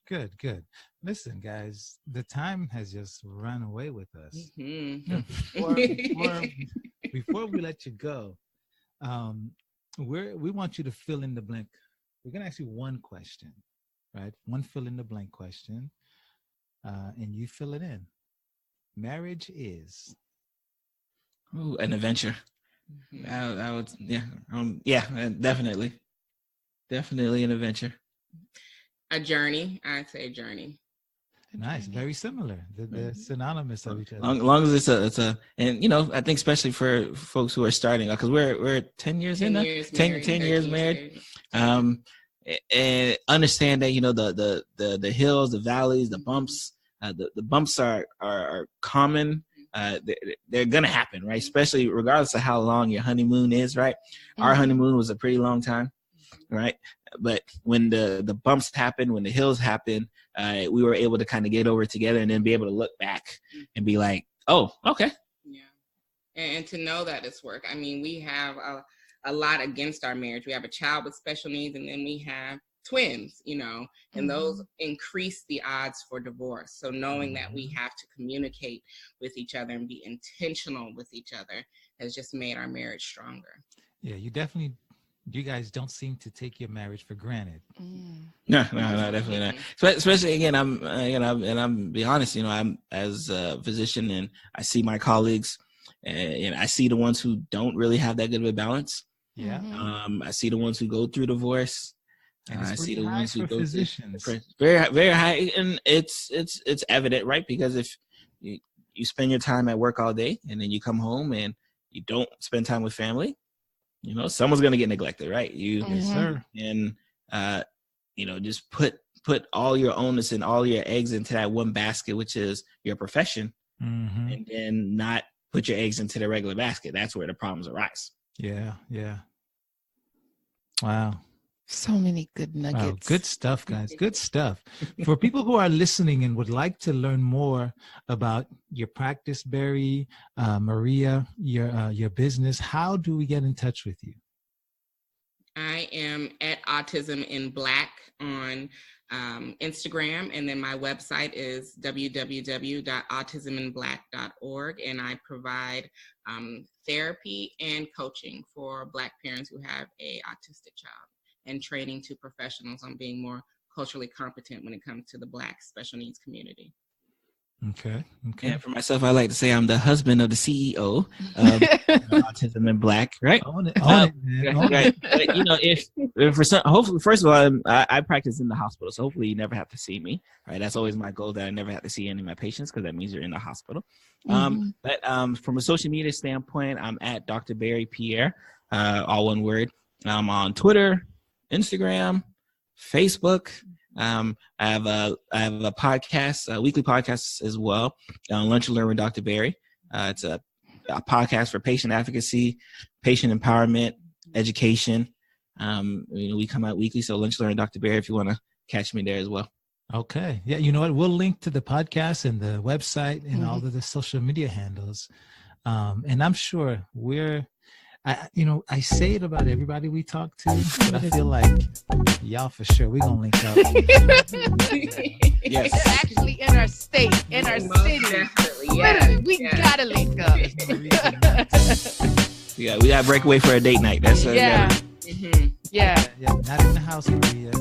Good. Listen, guys, the time has just run away with us. Before we let you go, we want you to fill in the blank. We're going to ask you one question, right? One fill in the blank question, and you fill it in. Marriage is an adventure. I would, definitely an adventure. A journey. I'd say journey. Nice, very similar. They're synonymous of each other. Long as it's a, and I think especially for folks who are starting, because we're 10 years in now. 10 years married. And understand that the hills, the valleys, the bumps. The bumps are common. They're gonna happen, right? Especially regardless of how long your honeymoon is, right? Our honeymoon was a pretty long time. right? But when the bumps happen, when the hills happen, we were able to kind of get over it together and then be able to look back and be like, oh, okay. Yeah. And to know that it's work. I mean, we have a lot against our marriage. We have a child with special needs, and then we have twins, and those increase the odds for divorce. So knowing that we have to communicate with each other and be intentional with each other has just made our marriage stronger. Yeah, you guys don't seem to take your marriage for granted. No, definitely not. Especially again, I'm be honest, I'm as a physician, and I see my colleagues, and I see the ones who don't really have that good of a balance. Yeah. I see the ones who go through divorce. And I see the ones who go physicians. Very, very high, and it's evident, right? Because if you spend your time at work all day, and then you come home and you don't spend time with family, someone's gonna get neglected, right? Yes, sir. And just put all your onus and all your eggs into that one basket, which is your profession, and then not put your eggs into the regular basket. That's where the problems arise. Yeah. Wow. So many good nuggets. Wow, good stuff, guys. Good stuff. For people who are listening and would like to learn more about your practice, Barry, Maria, your business, how do we get in touch with you? I am at Autism in Black on Instagram, and then my website is www.autisminblack.org, and I provide therapy and coaching for Black parents who have a autistic child, and training to professionals on being more culturally competent when it comes to the Black special needs community. Okay. And for myself, I like to say I'm the husband of the CEO of Autism in Black, right? Own it, man. Right. But, if for some, hopefully, first of all, I practice in the hospital, so hopefully you never have to see me, right? That's always my goal, that I never have to see any of my patients, because that means you're in the hospital. But from a social media standpoint, I'm at Dr. Barry Pierre, all one word. I'm on Twitter, Instagram, Facebook. I have a podcast, a weekly podcast as well, Lunch and Learn with Dr. Barry. It's a podcast for patient advocacy, patient empowerment, education. We come out weekly, so Lunch and Learn with Dr. Barry if you want to catch me there as well. Okay. Yeah, you know what? We'll link to the podcast and the website and all of the social media handles. And I'm sure I say it about everybody we talk to, but I feel like y'all for sure, we're going to link up. Yes. It's actually in our state, in our city. Literally, we got to link up. Yeah, we got to break away for a date night. That's Yeah, Not in the house, Maria.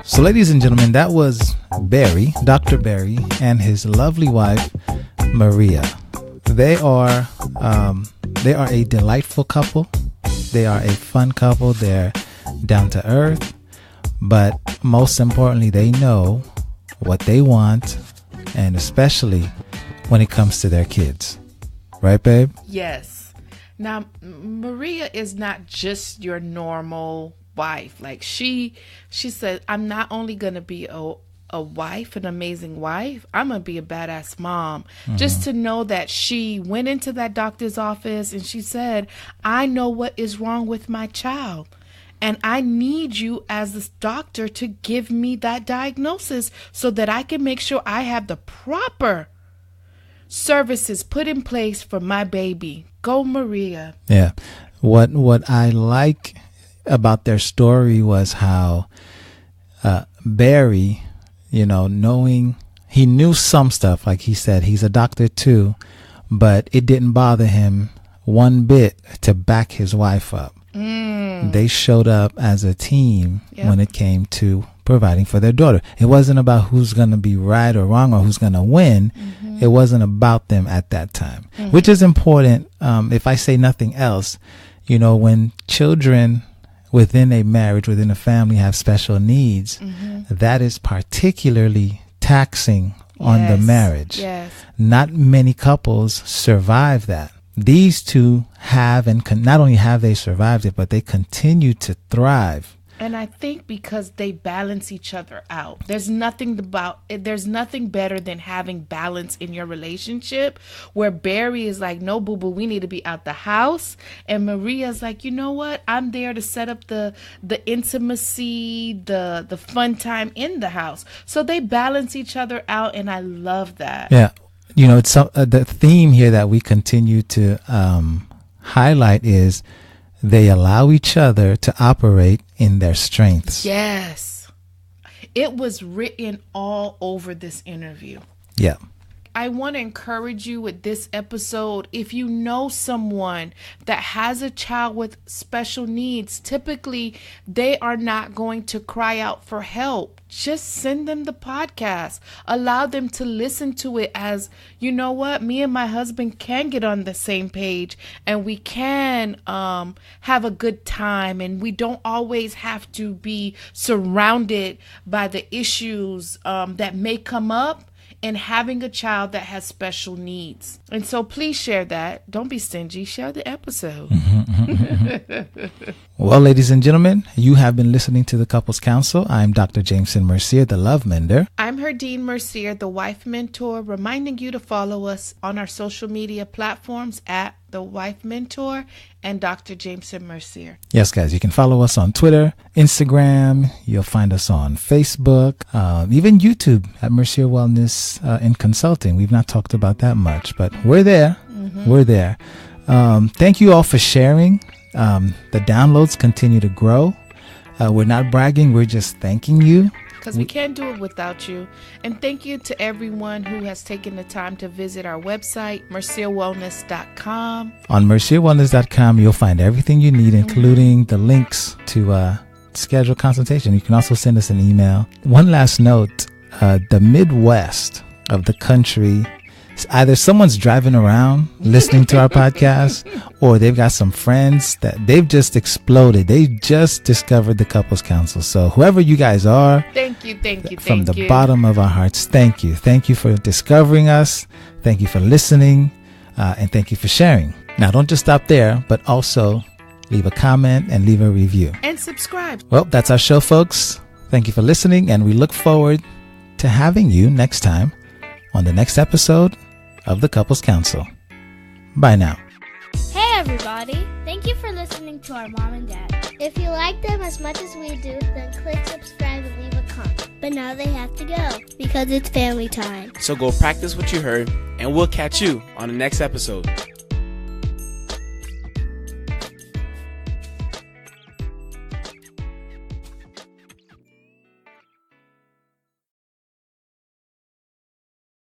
So, ladies and gentlemen, that was Barry, Dr. Barry, and his lovely wife, Maria. They are a delightful couple. They are a fun couple. They're down to earth, but most importantly, they know what they want, and especially when it comes to their kids. Right, babe? Yes. Now, Maria is not just your normal wife. Like she said, I'm not only gonna be a wife, an amazing wife, I'm gonna be a badass mom. Just to know that she went into that doctor's office and she said, I know what is wrong with my child, and I need you as this doctor to give me that diagnosis so that I can make sure I have the proper services put in place for my baby. Go, Maria. Yeah. What I like about their story was how Barry, knowing he knew some stuff, like he said, he's a doctor too, but it didn't bother him one bit to back his wife up. They showed up as a team when it came to providing for their daughter. It wasn't about who's going to be right or wrong or who's going to win. It wasn't about them at that time, which is important. If I say nothing else, when children within a marriage, within a family have special needs, that is particularly taxing on the marriage. Yes. Not many couples survive that. These two have, and not only have they survived it, but they continue to thrive And I think because they balance each other out. There's nothing better than having balance in your relationship, where Barry is like, no, boo-boo, we need to be out the house. And Maria's like, you know what? I'm there to set up the intimacy, the fun time in the house. So they balance each other out, and I love that. Yeah. You know, it's the theme here that we continue to highlight is they allow each other to operate in their strengths. Yes. It was written all over this interview. Yeah. I want to encourage you with this episode. If you know someone that has a child with special needs, typically they are not going to cry out for help. Just send them the podcast. Allow them to listen to it as, you know what, me and my husband can get on the same page and we can have a good time, and we don't always have to be surrounded by the issues that may come up in having a child that has special needs. And so please share that. Don't be stingy. Share the episode. Well, ladies and gentlemen, you have been listening to the Couples Council. I'm Dr. Jameson Mercier, the Love Mender. I'm Herdyne Mercier, the Wife Mentor, reminding you to follow us on our social media platforms at The Wife Mentor and Dr. Jameson Mercier. Yes, guys, you can follow us on Twitter, Instagram. You'll find us on Facebook, even YouTube at Mercier Wellness and Consulting. We've not talked about that much, but we're there. Mm-hmm. We're there. Thank you all for sharing. The downloads continue to grow. We're not bragging. We're just thanking you. Because we can't do it without you. And thank you to everyone who has taken the time to visit our website, mercierwellness.com. On mercierwellness.com, you'll find everything you need, including the links to schedule consultation. You can also send us an email. One last note, the Midwest of the country, either someone's driving around listening to our podcast, or they've got some friends that they've just exploded. They just discovered the Couples Council. So whoever you guys are, thank you. From the bottom of our hearts, thank you. Thank you for discovering us. Thank you for listening. And thank you for sharing. Now, don't just stop there, but also leave a comment and leave a review. And subscribe. Well, that's our show, folks. Thank you for listening, and we look forward to having you next time on the next episode of the Couples Council. Bye now. Hey everybody, thank you for listening to our mom and dad. If you like them as much as we do, then click subscribe and leave a comment. But now they have to go because it's family time. So go practice what you heard, and we'll catch you on the next episode.